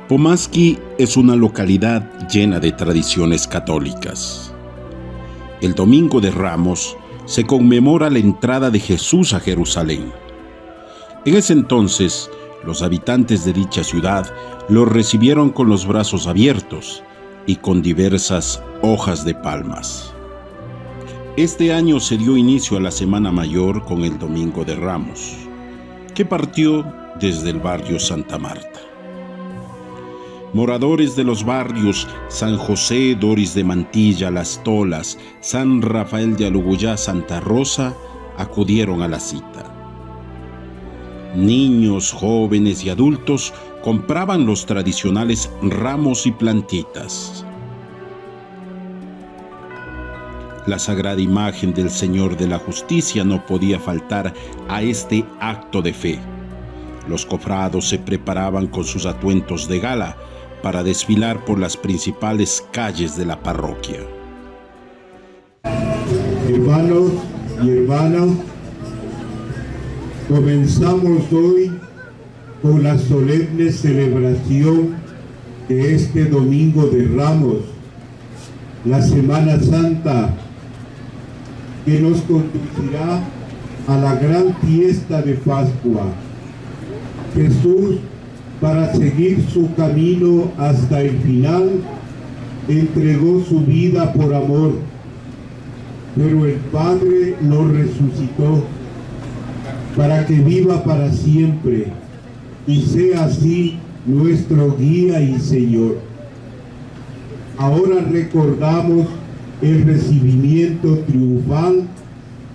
Pomaski es una localidad llena de tradiciones católicas. El Domingo de Ramos se conmemora la entrada de Jesús a Jerusalén. En ese entonces, los habitantes de dicha ciudad lo recibieron con los brazos abiertos y con diversas hojas de palmas. Este año se dio inicio a la Semana Mayor con el Domingo de Ramos, que partió desde el barrio Santa Marta. Moradores de los barrios San José, Doris de Mantilla, Las Tolas, San Rafael de Aluguyá, Santa Rosa, acudieron a la cita. Niños, jóvenes y adultos compraban los tradicionales ramos y plantitas. La sagrada imagen del Señor de la Justicia no podía faltar a este acto de fe. Los cofrados se preparaban con sus atuendos de gala para desfilar por las principales calles de la parroquia. Hermanos y hermanas, comenzamos hoy con la solemne celebración de este Domingo de Ramos, la Semana Santa, que nos conducirá a la gran fiesta de Pascua. Jesús, para seguir su camino hasta el final, entregó su vida por amor, pero el Padre lo resucitó para que viva para siempre y sea así nuestro guía y Señor. Ahora recordamos el recibimiento triunfal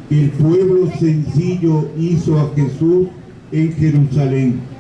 que el pueblo sencillo hizo a Jesús en Jerusalén.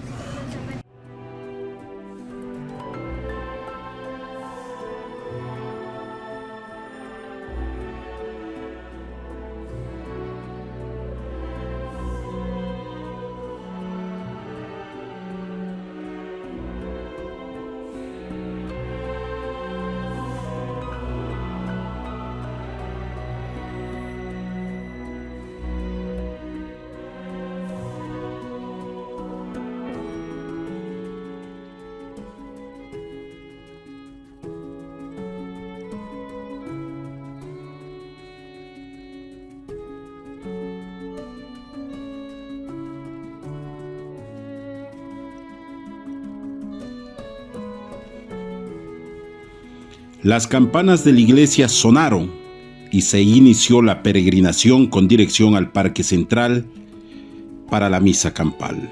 Las campanas de la iglesia sonaron y se inició la peregrinación con dirección al Parque Central para la misa campal.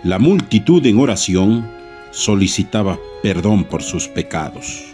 La multitud en oración solicitaba perdón por sus pecados.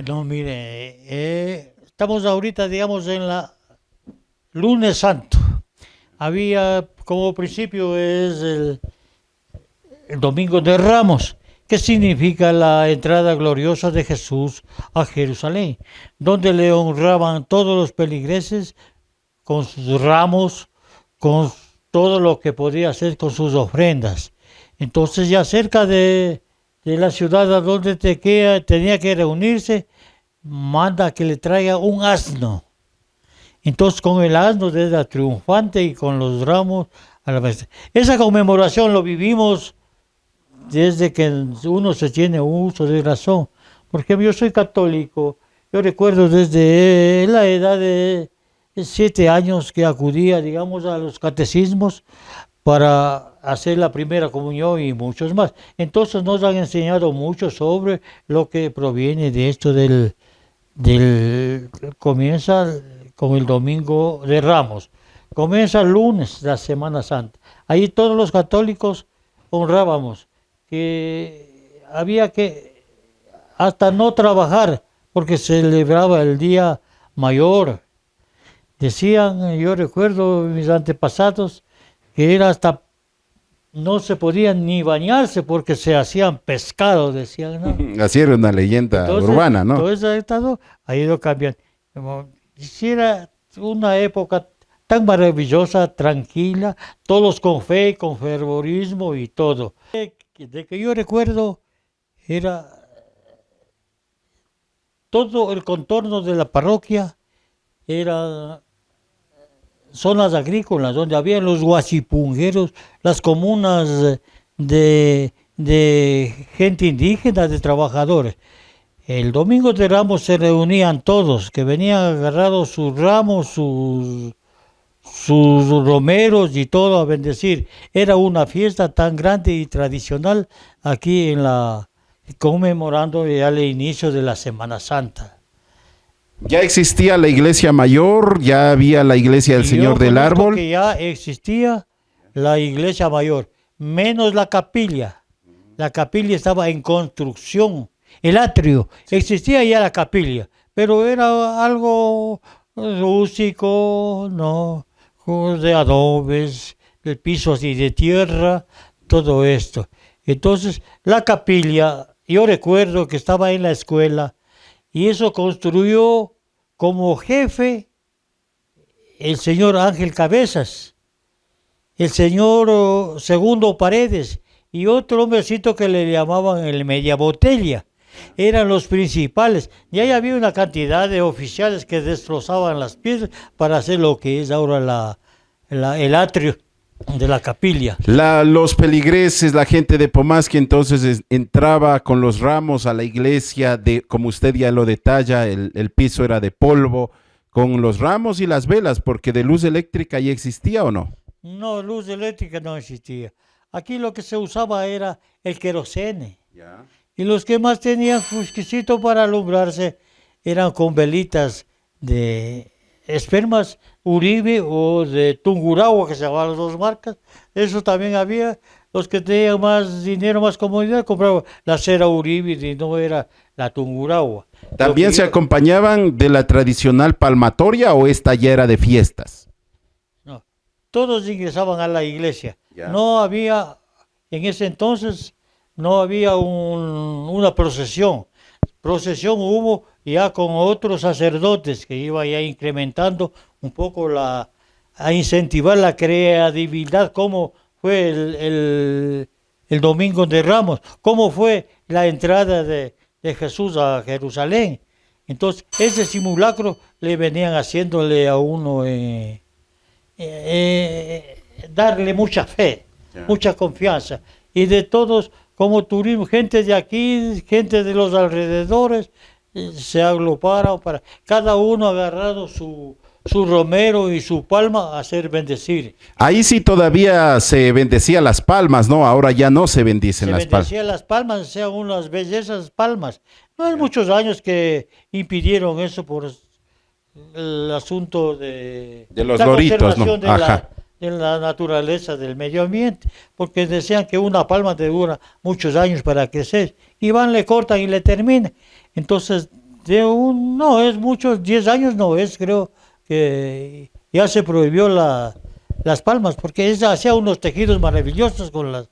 Bueno, mire, estamos ahorita, digamos, en la lunes santo. Había, como principio, es el Domingo de Ramos, que significa la entrada gloriosa de Jesús a Jerusalén, donde le honraban todos los peligreses con sus ramos, con todo lo que podía hacer con sus ofrendas. Entonces ya cerca de la ciudad a donde tenía que reunirse, manda que le traiga un asno. Entonces con el asno era triunfante y con los ramos a la vez. Esa conmemoración lo vivimos desde que uno se tiene uso de razón. Porque yo soy católico. Yo recuerdo desde la edad de 7 años que acudía, digamos, a los catecismos para hacer la primera comunión y muchos más. Entonces nos han enseñado mucho sobre lo que proviene de esto comienza con el Domingo de Ramos. Comienza el lunes, la Semana Santa. Ahí todos los católicos honrábamos que había que hasta no trabajar porque se celebraba el día mayor. Decían, yo recuerdo mis antepasados, que era hasta no se podían ni bañarse porque se hacían pescado, decían, ¿no? Así era una leyenda urbana, ¿no? Todo eso ha ido cambiando. Quisiera una época tan maravillosa, tranquila, todos con fe, con fervorismo y todo. De que yo recuerdo era todo el contorno de la parroquia, era zonas agrícolas donde había los guachipungueros, las comunas de gente indígena, de trabajadores. El Domingo de Ramos se reunían todos, que venían agarrados sus ramos, sus romeros y todo a bendecir. Era una fiesta tan grande y tradicional aquí conmemorando ya el inicio de la Semana Santa. ¿Ya existía la iglesia mayor? ¿Ya había la iglesia del Señor del Árbol? Que ya existía la iglesia mayor, menos la capilla. La capilla estaba en construcción. El atrio, existía ya la capilla, pero era algo rústico, ¿no? De adobes, el piso así de tierra, todo esto. Entonces, la capilla, yo recuerdo que estaba en la escuela, y eso construyó como jefe el señor Ángel Cabezas, el señor Segundo Paredes y otro hombrecito que le llamaban el Media Botella. Eran los principales. Y ahí había una cantidad de oficiales que destrozaban las piedras para hacer lo que es ahora el atrio de la capilla. Los peligreses, la gente de Pomás que entonces entraba con los ramos a la iglesia, como usted ya lo detalla, el piso era de polvo, con los ramos y las velas, porque de luz eléctrica ya existía o no. No, luz eléctrica no existía. Aquí lo que se usaba era el querosene. Ya. Y los que más tenían fusquecito para alumbrarse eran con velitas de espermas Uribe o de Tungurahua, que se llamaban las dos marcas. Eso también había. Los que tenían más dinero, más comodidad, compraban la cera Uribe y no era la Tungurahua. ¿También se acompañaban de la tradicional palmatoria o esta ya era de fiestas? No, todos ingresaban a la iglesia. Ya. No había, en ese entonces, no había una procesión. Procesión hubo ya con otros sacerdotes que iba ya incrementando un poco a incentivar la creatividad, cómo fue el Domingo de Ramos, cómo fue la entrada de Jesús a Jerusalén. Entonces, ese simulacro le venían haciéndole a uno darle mucha fe, mucha confianza. Y de todos, como turismo, gente de aquí, gente de los alrededores, se agruparon para cada uno agarrado su romero y su palma a hacer bendecir. Ahí sí todavía se bendecía las palmas, ¿no? Ahora ya no se bendicen las palmas. Se bendecían las palmas, sean unas bellezas palmas. No hay muchos años que impidieron eso por el asunto de los la loritos, ¿no? conservación de la naturaleza, del medio ambiente, porque decían que una palma te dura muchos años para crecer, y van, le cortan y le terminan. Entonces, no es muchos, 10 años no es, creo que ya se prohibió las palmas, porque hacía unos tejidos maravillosos con las...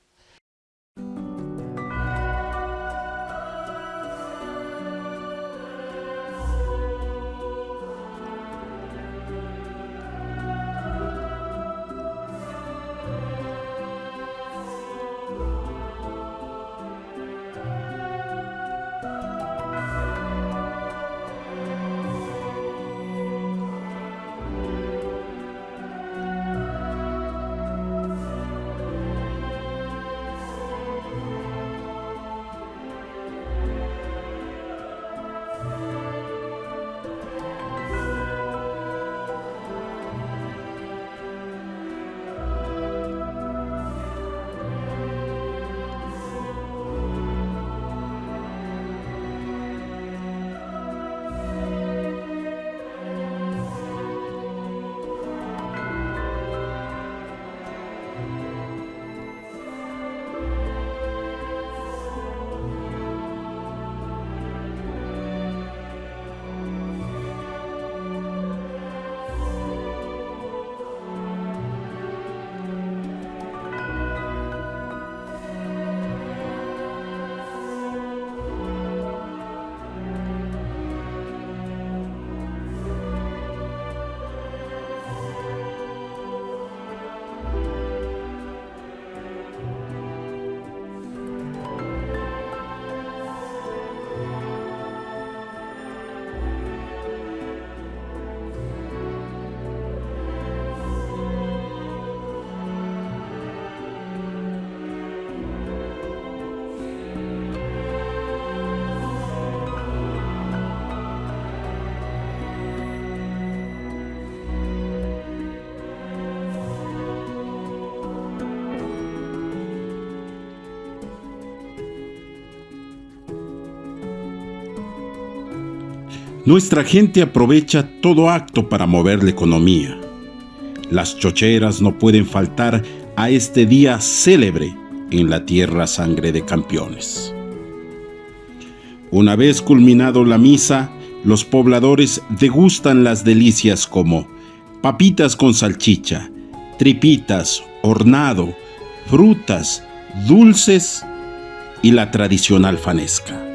Nuestra gente aprovecha todo acto para mover la economía. Las chocheras no pueden faltar a este día célebre en la tierra sangre de campeones. Una vez culminado la misa, los pobladores degustan las delicias como papitas con salchicha, tripitas, hornado, frutas, dulces y la tradicional fanesca.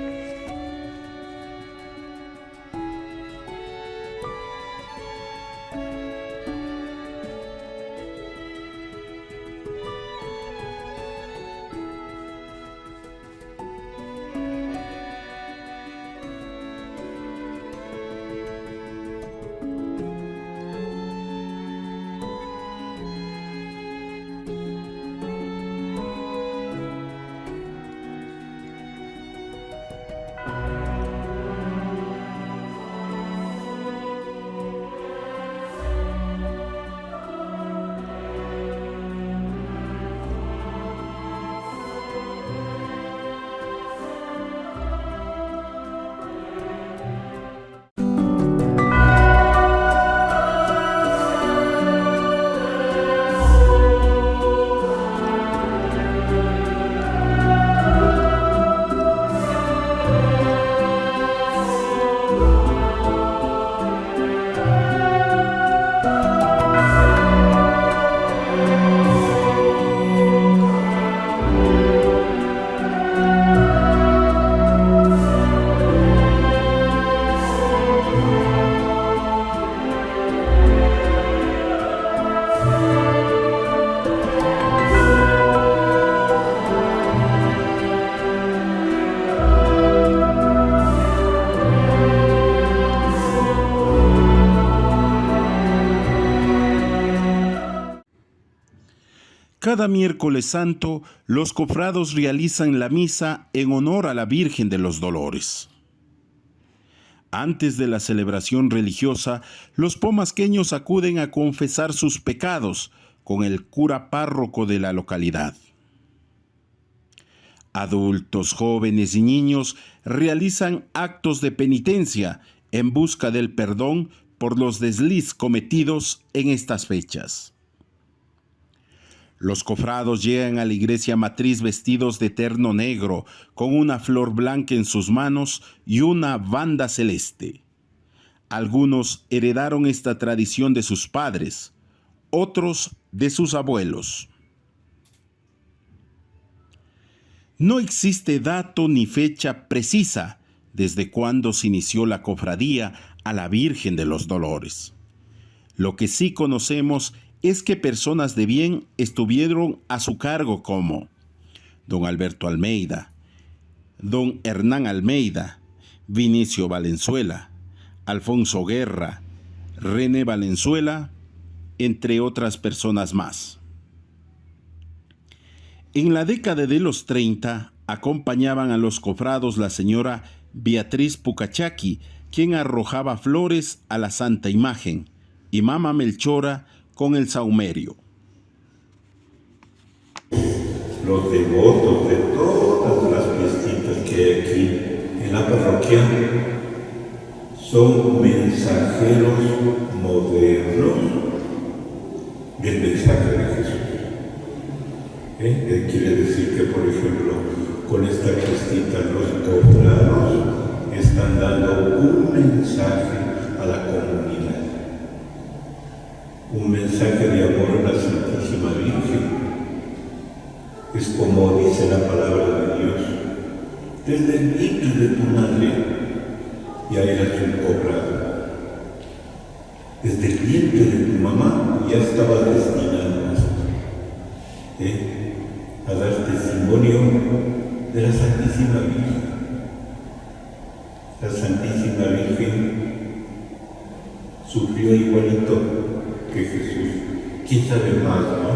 Cada miércoles santo, los cofrados realizan la misa en honor a la Virgen de los Dolores. Antes de la celebración religiosa, los pomasqueños acuden a confesar sus pecados con el cura párroco de la localidad. Adultos, jóvenes y niños realizan actos de penitencia en busca del perdón por los desliz cometidos en estas fechas. Los cofrados llegan a la iglesia matriz vestidos de terno negro, con una flor blanca en sus manos y una banda celeste. Algunos heredaron esta tradición de sus padres, otros de sus abuelos. No existe dato ni fecha precisa desde cuándo se inició la cofradía a la Virgen de los Dolores. Lo que sí conocemos es que personas de bien estuvieron a su cargo como don Alberto Almeida, don Hernán Almeida, Vinicio Valenzuela, Alfonso Guerra, René Valenzuela, entre otras personas más. En la década de los 30 acompañaban a los cofrados la señora Beatriz Pucachaqui, quien arrojaba flores a la Santa Imagen, y Mama Melchora con el saumerio. Los devotos de todas las fiestitas que hay aquí en la parroquia son mensajeros modernos del mensaje de Jesús. Quiere decir que, por ejemplo, con esta fiestita los cofrados están dando un mensaje a la comunidad. Un mensaje de amor a la Santísima Virgen. Es como dice la palabra de Dios: desde el vientre de tu madre ya eras un cofrado. Desde el vientre de tu mamá ya estabas destinado a dar testimonio de la Santísima Virgen. La Santísima Virgen sufrió igualito que Jesús. ¿Quién sabe más, no?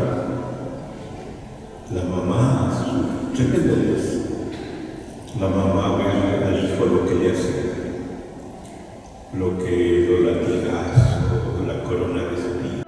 La mamá sufre tremendo Dios. La mamá ve al hijo lo que le hace, lo que lo latigazos, la corona de espinas.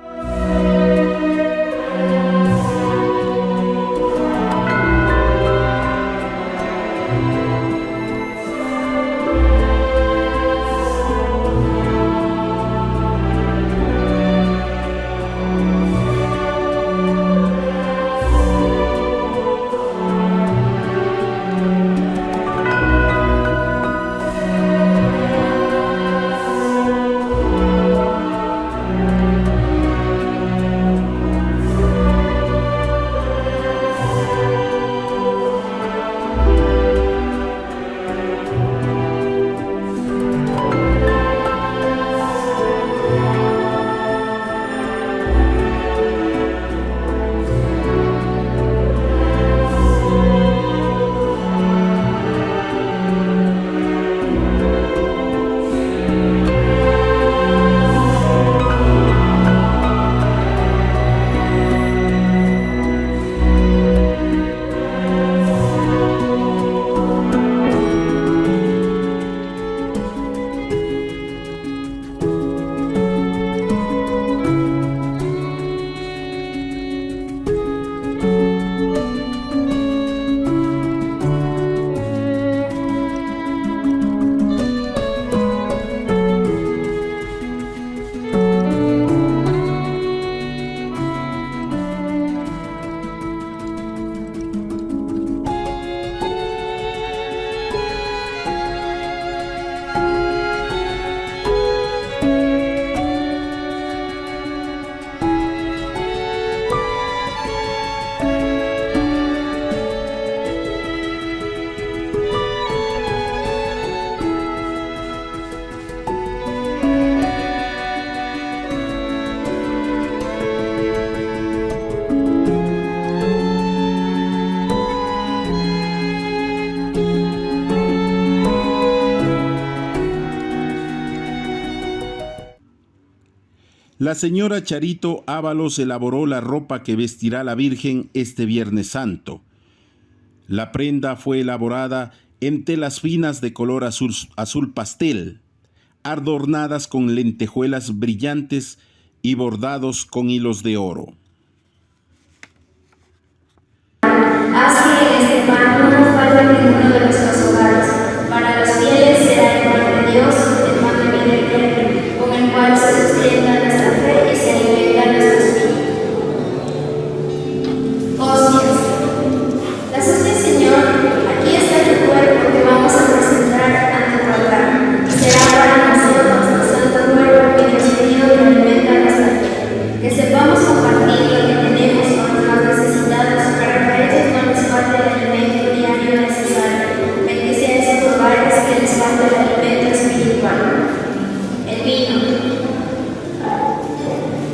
La señora Charito Ábalos elaboró la ropa que vestirá la Virgen este Viernes Santo. La prenda fue elaborada en telas finas de color azul pastel, adornadas con lentejuelas brillantes y bordados con hilos de oro. Haz que en este pan no falte ninguno de nuestros hogares. Para los fieles será el pan de Dios, el pan de vida eterna, con el cual se sustenta nuestra fe y se alimenta nuestro espíritu. Hostias. Las hostias, Señor, aquí está tu cuerpo que vamos a presentar ante tu altar. Será para nosotros tu santo cuerpo que Dios querido que alimenta nuestra fe. Que sepamos compartir lo que tenemos con los más necesitados para que a ellos no les falte el alimento diario necesario. Bendice a esos hogares que les falte el alimento espiritual. El vino.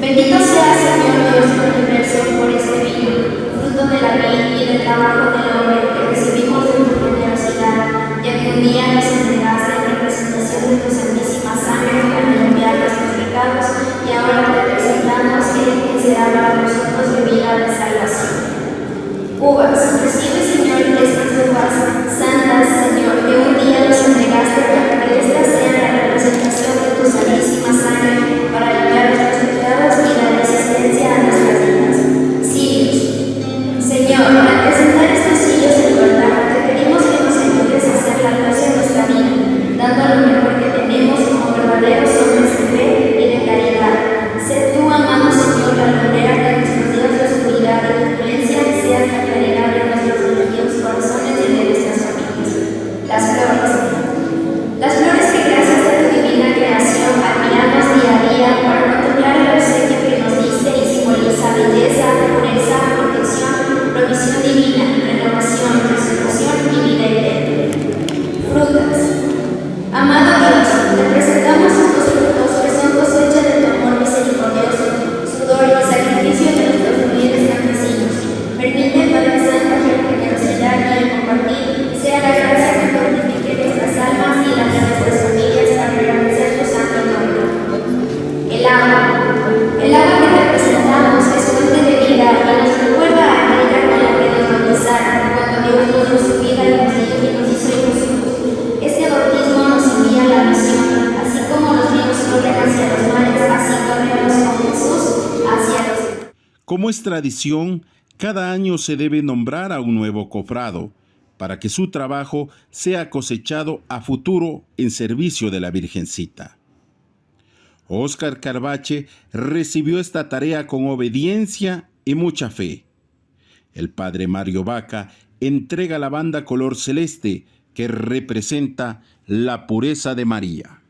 Bendito sea, Señor Dios del universo, por este vino, fruto de la vid y del trabajo del hombre que recibimos de tu generosidad, ya que un día nos entregaste en representación de tu santísima sangre para limpiar nuestros pecados, y ahora te presentamos que será para nosotros bebida de salvación. Uvas, recibe, Señor, estas uvas santas, Señor, que un día nos entregaste para que estas sean la representación de tu santísima sangre para limpiar nuestros pecados y la resistencia a nuestras vidas. Cirios. Señor, al presentar estos cirios en tu altar, te pedimos que nos ayudes a hacer la luz en nuestra vida, dando lo mejor que tenemos como verdaderos hombres de fe y de caridad. Sé tú, amado Señor, la lumbrera de nuestros días de oscuridad y turbulencia, y seas la claridad de nuestros religios corazones y de nuestras familias. Las flores. Las flores que gracias a tu divina creación admiramos día a día para contemplar el obsequio que nos diste y simboliza belleza, pureza, protección, provisión divina, renovación, resurrección y vida eterna. Frutas. Amado Dios, te presentamos estos frutos que son cosecha de tu amor misericordioso, sudor y sacrificio de nuestros humildes campesinos. Permite, Padre Santo, que la generosidad y el compartir sea la gracia que fortifique nuestras almas y las de nuestras familias para agradecer tu santo nombre. El agua. El agua que te presentamos es fuente de vida y nos recuerda a aquella con la que nos bautizaron cuando Dios nos dio su vida y nos hizo hijos suyos. Este bautismo nos envía la misión, así como los ríos corren hacia los mares, así corremos con Jesús hacia los... Como es tradición, cada año se debe nombrar a un nuevo cofrado, para que su trabajo sea cosechado a futuro en servicio de la Virgencita. Óscar Carvache recibió esta tarea con obediencia y mucha fe. El padre Mario Vaca entrega la banda color celeste que representa la pureza de María.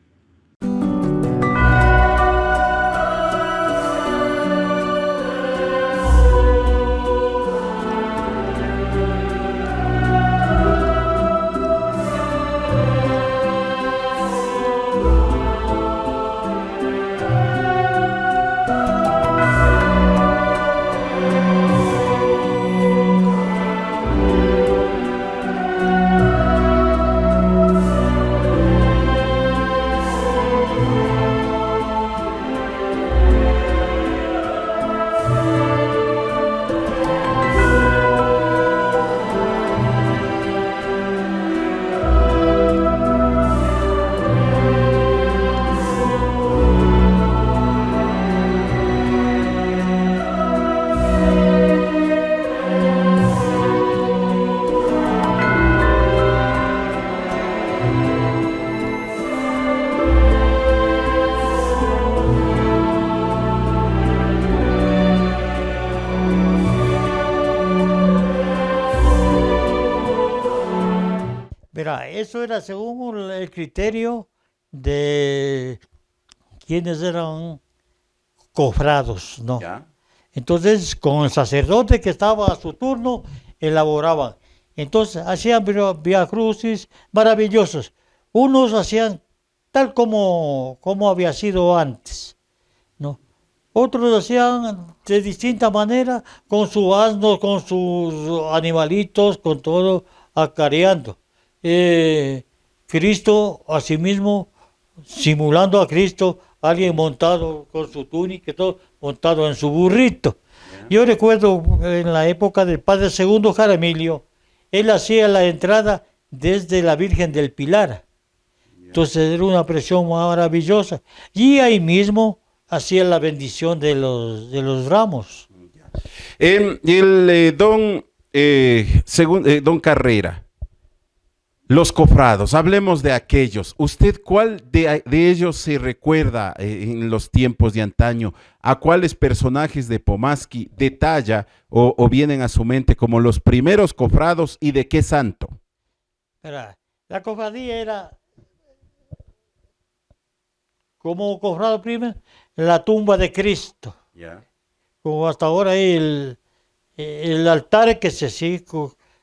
Verá, eso era según el criterio de quienes eran cofrados, ¿no? ¿Ya? Entonces, con el sacerdote que estaba a su turno, elaboraban. Entonces, hacían viacrucis maravillosos. Unos hacían tal como había sido antes, ¿no? Otros hacían de distinta manera, con su asno, con sus animalitos, con todo, acareando. Cristo, asimismo, simulando a Cristo, alguien montado con su túnica y todo, montado en su burrito. Yo recuerdo en la época del padre segundo Jaramillo, él hacía la entrada desde la Virgen del Pilar. Entonces era una presión maravillosa. Y ahí mismo hacía la bendición de los ramos. Don Carrera, los cofrados, hablemos de aquellos. ¿Usted cuál de ellos se recuerda en los tiempos de antaño? ¿A cuáles personajes de Pomaski detalla o vienen a su mente como los primeros cofrados y de qué santo? La cofradía era como cofrado primero, la tumba de Cristo. Como hasta ahora hay el altar que se sigue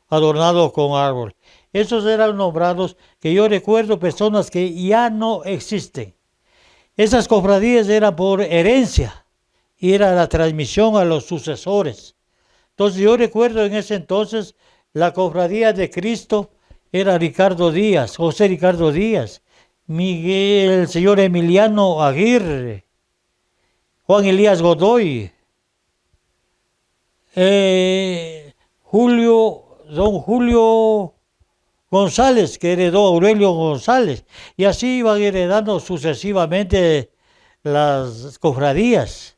adornado con árbol. Esos eran nombrados que yo recuerdo personas que ya no existen. Esas cofradías eran por herencia y era la transmisión a los sucesores. Entonces yo recuerdo en ese entonces la cofradía de Cristo era Ricardo Díaz, José Ricardo Díaz, Miguel, el señor Emiliano Aguirre, Juan Elías Godoy, don Julio González, que heredó Aurelio González, y así iban heredando sucesivamente las cofradías.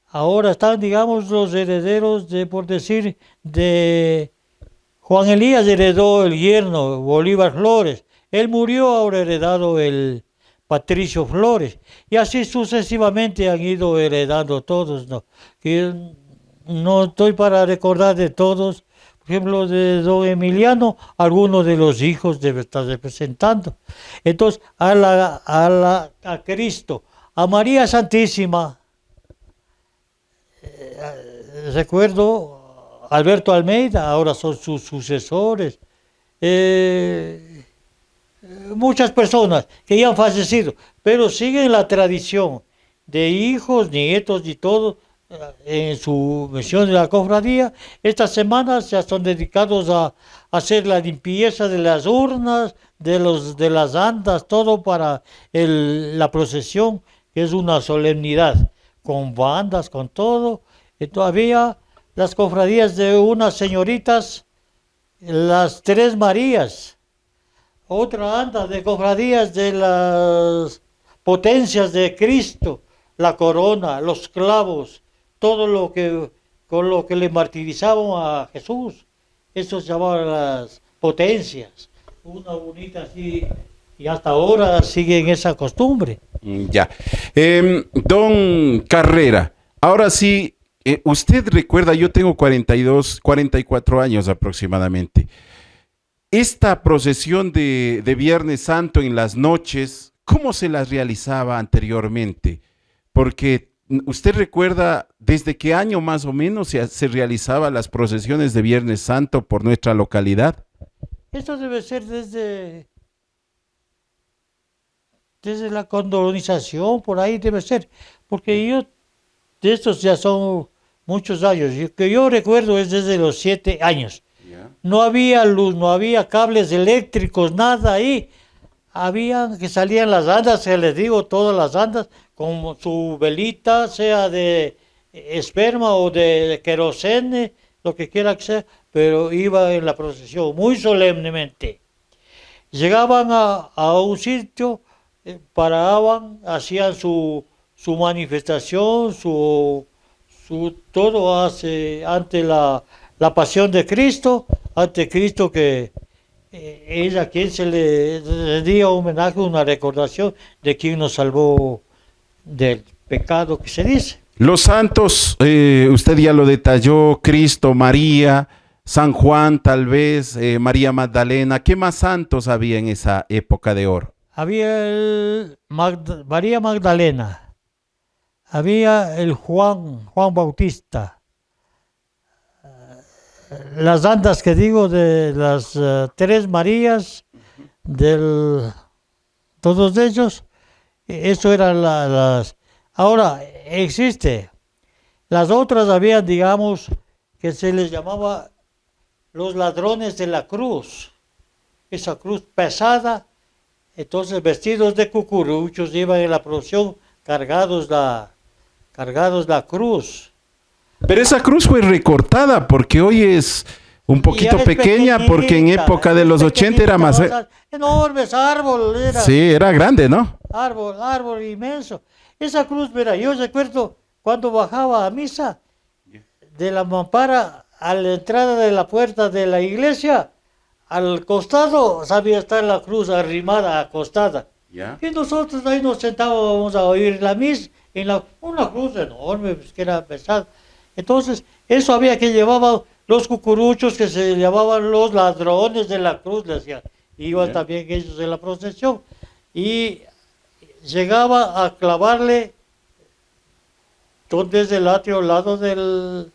Ahora están, digamos, los herederos de Juan Elías heredó el yerno, Bolívar Flores. Él murió, ahora heredado el Patricio Flores. Y así sucesivamente han ido heredando todos, ¿no? Que no estoy para recordar de todos. Por ejemplo, de don Emiliano, algunos de los hijos debe estar representando. Entonces, a Cristo, a María Santísima, recuerdo Alberto Almeida, ahora son sus sucesores. Muchas personas que ya han fallecido, pero siguen la tradición de hijos, nietos y todo en su misión de la cofradía. Estas semanas ya son dedicados a hacer la limpieza de las urnas, de las andas, todo para la procesión, que es una solemnidad, con bandas, con todo. Y todavía las cofradías de unas señoritas, las Tres Marías, otra anda de cofradías de las potencias de Cristo, la corona, los clavos, todo con lo que le martirizaban a Jesús. Eso se llamaban las potencias. Una bonita así, y hasta ahora siguen esa costumbre. Ya. Don Carrera, ahora sí, usted recuerda, yo tengo 44 años aproximadamente. Esta procesión de Viernes Santo en las noches, ¿cómo se las realizaba anteriormente? Porque usted recuerda desde qué año más o menos se realizaban las procesiones de Viernes Santo por nuestra localidad. Esto debe ser desde la colonización, por ahí debe ser, porque de estos ya son muchos años. Que yo recuerdo es desde los 7 años. No había luz, no había cables eléctricos, nada ahí. Habían que salían las andas, se les digo, todas las andas, con su velita, sea de esperma o de querosene, lo que quiera que sea, pero iba en la procesión muy solemnemente. Llegaban a un sitio, paraban, hacían su manifestación, todo ante la pasión de Cristo, ante Cristo que es a quien se le rendía homenaje, una recordación de quien nos salvó del pecado que se dice. Los santos, usted ya lo detalló, Cristo, María, San Juan tal vez, María Magdalena. ¿Qué más santos había en esa época de oro? Había María Magdalena, había el Juan Bautista, las andas que digo de las Tres Marías, todos ellos, eso eran las. Ahora existe, las otras habían, digamos, que se les llamaba los ladrones de la cruz, esa cruz pesada. Entonces, vestidos de cucuruchos, iban en la procesión cargados la cruz. Pero esa cruz fue recortada porque hoy es un poquito Ya es pequeña, porque en pequeñita, época de es los 80 era más... pequeñita, enormes, árbol, era. Sí, era grande, ¿no? Árbol inmenso. Esa cruz, mira, yo recuerdo cuando bajaba a misa de la mampara a la entrada de la puerta de la iglesia, al costado sabía estar la cruz arrimada, acostada. Ya. Y nosotros ahí nos sentábamos a oír la misa en una cruz enorme, pues, que era pesada. Entonces, eso había que llevaban los cucuruchos, que se llamaban los ladrones de la cruz, le decían. Iban también ellos en la procesión. Y llegaba a clavarle donde es el atrio, al lado del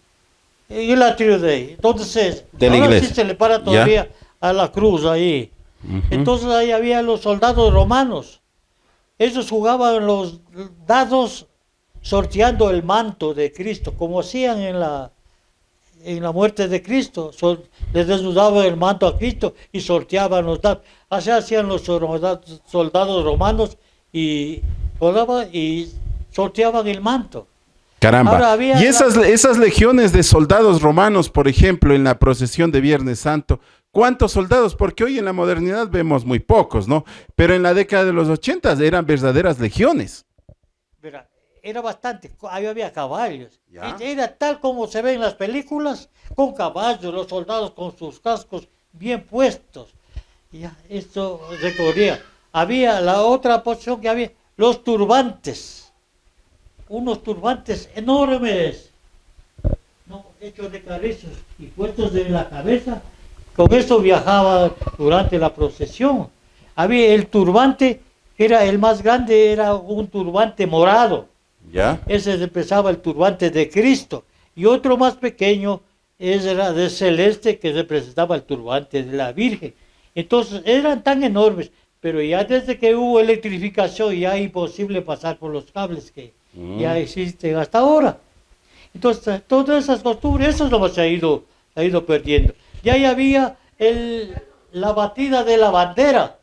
el atrio de ahí. Entonces, De la ahora iglesia. sí se le para todavía a la cruz ahí. Entonces ahí había los soldados romanos. Ellos jugaban los dados sorteando el manto de Cristo, como hacían en la muerte de Cristo. Les desnudaban el manto a Cristo y sorteaban los dados. Así hacían los soldados romanos y sorteaban el manto. Caramba. Ahora había Y esas legiones de soldados romanos, por ejemplo, en la procesión de Viernes Santo, ¿cuántos soldados? Porque hoy en la modernidad vemos muy pocos, ¿no? Pero en la década de los 80 eran verdaderas legiones. Mira, era bastante, ahí había caballos. Ya. Era tal como se ve en las películas, con caballos, los soldados con sus cascos bien puestos. Ya, esto recorría. Había la otra posición que había, los turbantes. Unos turbantes enormes, ¿no? Hechos de cabezas y puestos en la cabeza. Con eso viajaba durante la procesión. Había el turbante, era el más grande, era un turbante morado. ¿Ya? Ese empezaba el turbante de Cristo. Y otro más pequeño era de celeste, que representaba el turbante de la Virgen. Entonces eran tan enormes, pero ya desde que hubo electrificación ya es imposible pasar por los cables que ya existen hasta ahora. Entonces todas esas costumbres, eso es lo que se ha ido perdiendo. Ya había la batida de la bandera.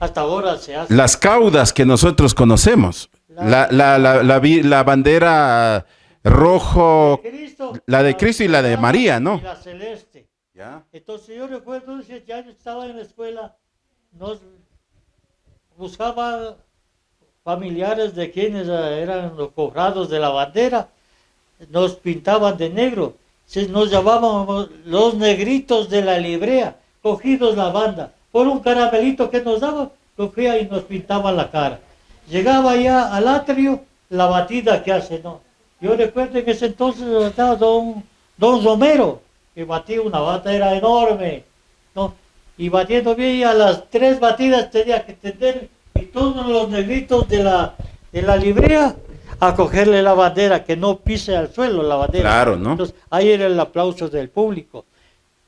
Hasta ahora se hace. Las caudas que nosotros conocemos. La bandera rojo, Cristo, la de Cristo y la de María, ¿no? Y la celeste. ¿Ya? Entonces yo recuerdo que ya yo estaba en la escuela, nos buscaban familiares de quienes eran los cobrados de la bandera, nos pintaban de negro, nos llamábamos los negritos de la librea, cogidos la banda, por un caramelito que nos daban, cogía y nos pintaban la cara. Llegaba ya al atrio, la batida que hace, ¿no? Yo recuerdo que ese entonces estaba don Romero, que batía una batera enorme, ¿no? Y batiendo bien, y a las 3 batidas tenía que tender, y todos los negritos de la librea a cogerle la bandera, que no pise al suelo la bandera. Claro, ¿no? Entonces, ahí era el aplauso del público.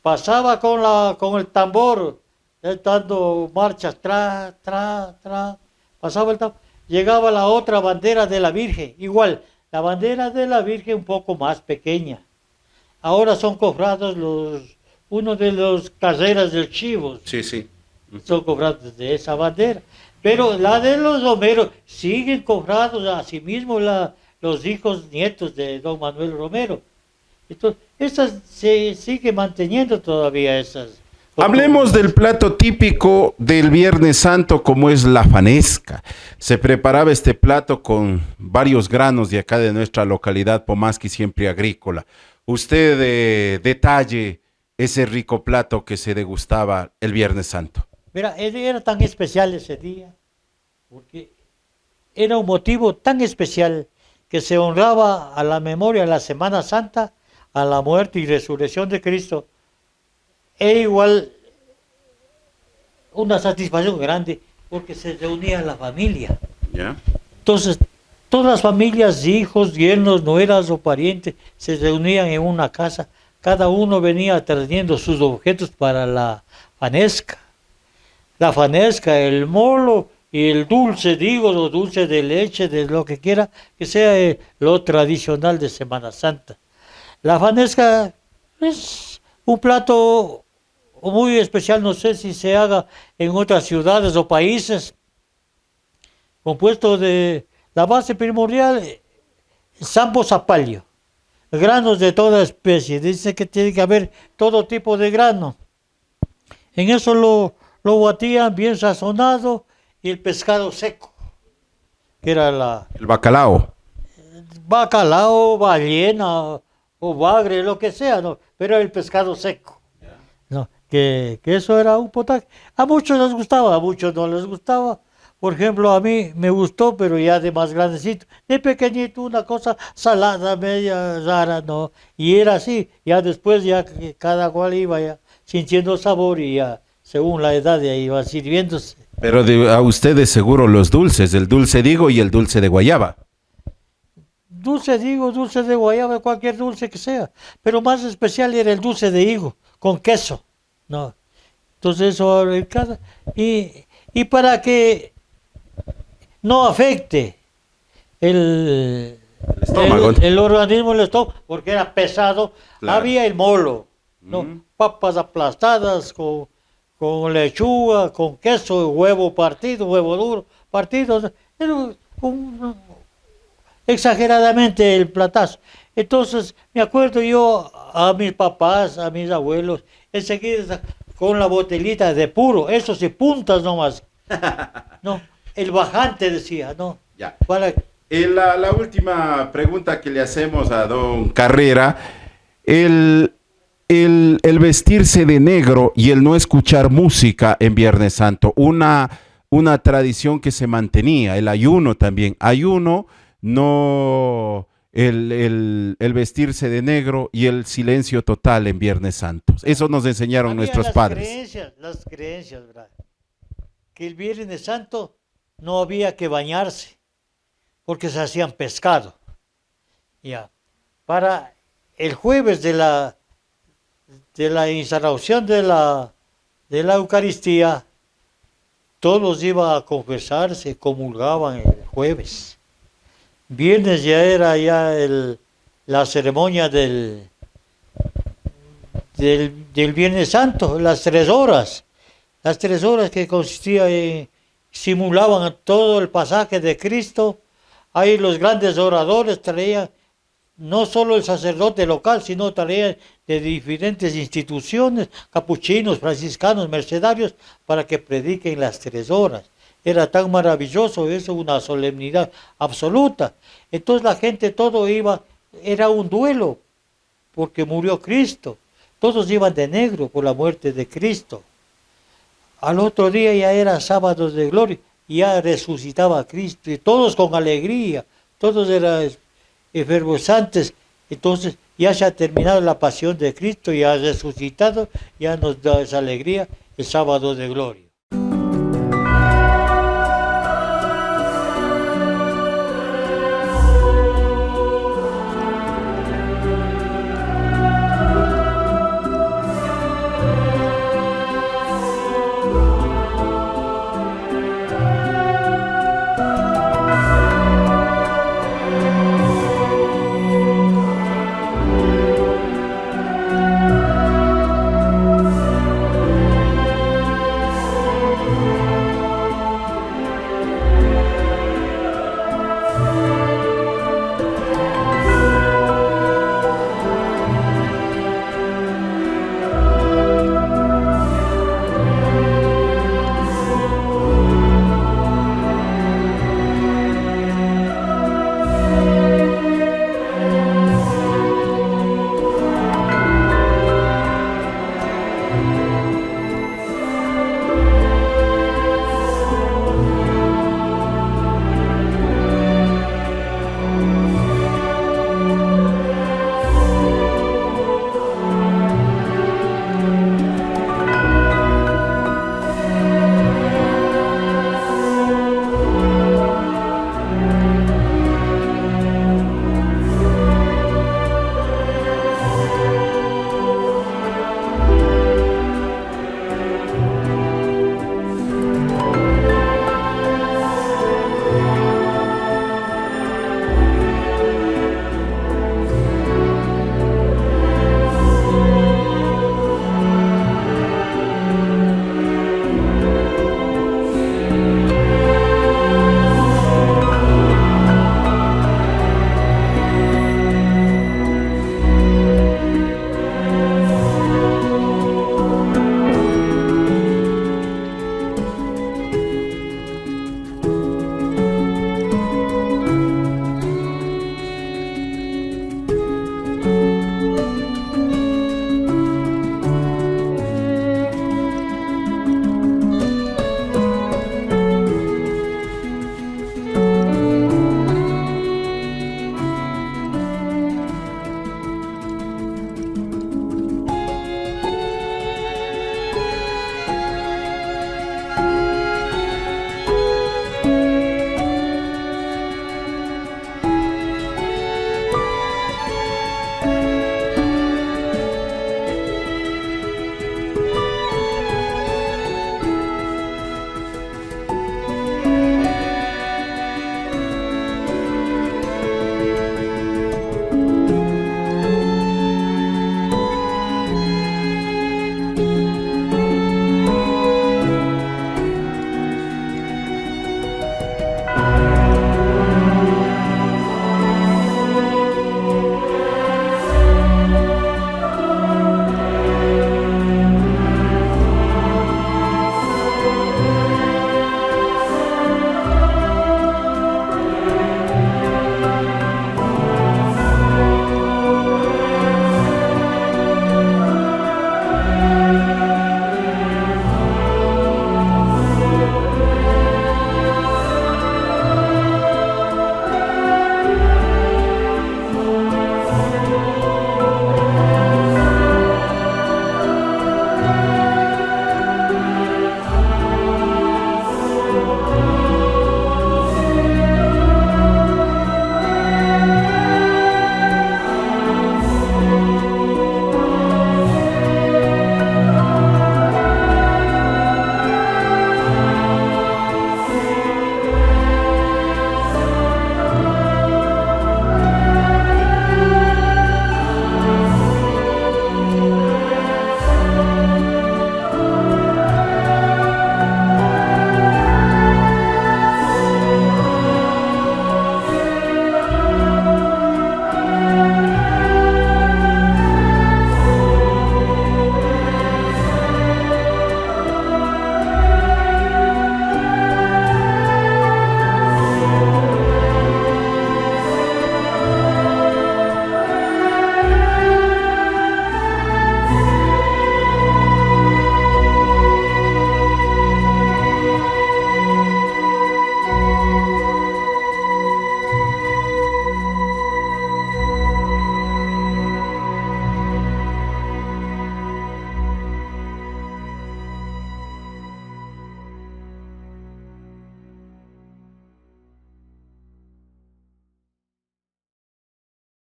Pasaba con el tambor, dando marchas, pasaba el tambor. Llegaba la otra bandera de la Virgen, igual, la bandera de la Virgen un poco más pequeña. Ahora son cobrados uno de los carreras del Chivos, Sí, sí. son cobrados de esa bandera. Pero la de los Romeros siguen cobrados a sí mismos los hijos nietos de don Manuel Romero. Entonces, esas se sigue manteniendo todavía esas. Hablemos del plato típico del Viernes Santo, como es la fanesca. Se preparaba este plato con varios granos de acá de nuestra localidad, Pomasqui, siempre agrícola. Usted detalle ese rico plato que se degustaba el Viernes Santo. Mira, era tan especial ese día, porque era un motivo tan especial que se honraba a la memoria de la Semana Santa, a la muerte y resurrección de Cristo. Era igual una satisfacción grande, porque se reunía la familia. ¿Ya? Entonces, todas las familias, hijos, yernos, nueras o parientes, se reunían en una casa. Cada uno venía trayendo sus objetos para la fanesca. La fanesca, el molo y el dulce, o dulce de leche, de lo que quiera, que sea lo tradicional de Semana Santa. La fanesca es un plato muy especial, no sé si se haga en otras ciudades o países, compuesto de la base primordial, sampo zapallo, granos de toda especie. Dice que tiene que haber todo tipo de grano. En eso lo batían bien sazonado y el pescado seco, que era El bacalao. bacalao, ballena o bagre, lo que sea, ¿no? Pero el pescado seco. ¿No? Que eso era un potaje. A muchos les gustaba, a muchos no les gustaba. Por ejemplo, a mí me gustó, pero ya de más grandecito. De pequeñito, una cosa salada, media rara, ¿no? Y era así. Ya después, ya que cada cual iba ya sintiendo sabor y ya, según la edad, ya iba sirviéndose. Pero a ustedes seguro los dulces, el dulce de higo y el dulce de guayaba. Dulce de higo, dulce de guayaba, cualquier dulce que sea. Pero más especial era el dulce de higo, con queso, ¿no? Entonces eso en cada... Y para que no afecte el estómago. el organismo, el estómago, porque era pesado, Claro. había el molo, ¿no? Papas aplastadas con lechuga, con queso, huevo partido, huevo duro partido. Era exageradamente el platazo. Entonces, me acuerdo yo a mis papás, a mis abuelos, enseguida con la botellita de puro, eso sí, puntas nomás. No, el bajante decía, ¿no? Ya. Para, La última pregunta que le hacemos a don Carrera, el vestirse de negro y el no escuchar música en Viernes Santo, una tradición que se mantenía, el ayuno también, ayuno, no el vestirse de negro y el silencio total en Viernes Santo. Eso nos enseñaron había nuestros padres. las creencias, ¿verdad? Que el Viernes Santo no había que bañarse, porque se hacían pescado. Ya. Para el jueves de la instalación de la Eucaristía, todos iban a confesarse, comulgaban el jueves. Viernes ya era la ceremonia del Viernes Santo, las 3 horas. Las 3 horas que consistía en, simulaban todo el pasaje de Cristo. Ahí los grandes oradores traían, no solo el sacerdote local, sino traían de diferentes instituciones, capuchinos, franciscanos, mercedarios, para que prediquen las 3 horas. Era tan maravilloso eso, una solemnidad absoluta. Entonces la gente todo iba, era un duelo, porque murió Cristo. Todos iban de negro por la muerte de Cristo. Al otro día ya era sábado de gloria, y ya resucitaba Cristo, y todos con alegría, todos eran efervescentes. Entonces ya se ha terminado la pasión de Cristo, ya ha resucitado, ya nos da esa alegría el sábado de gloria.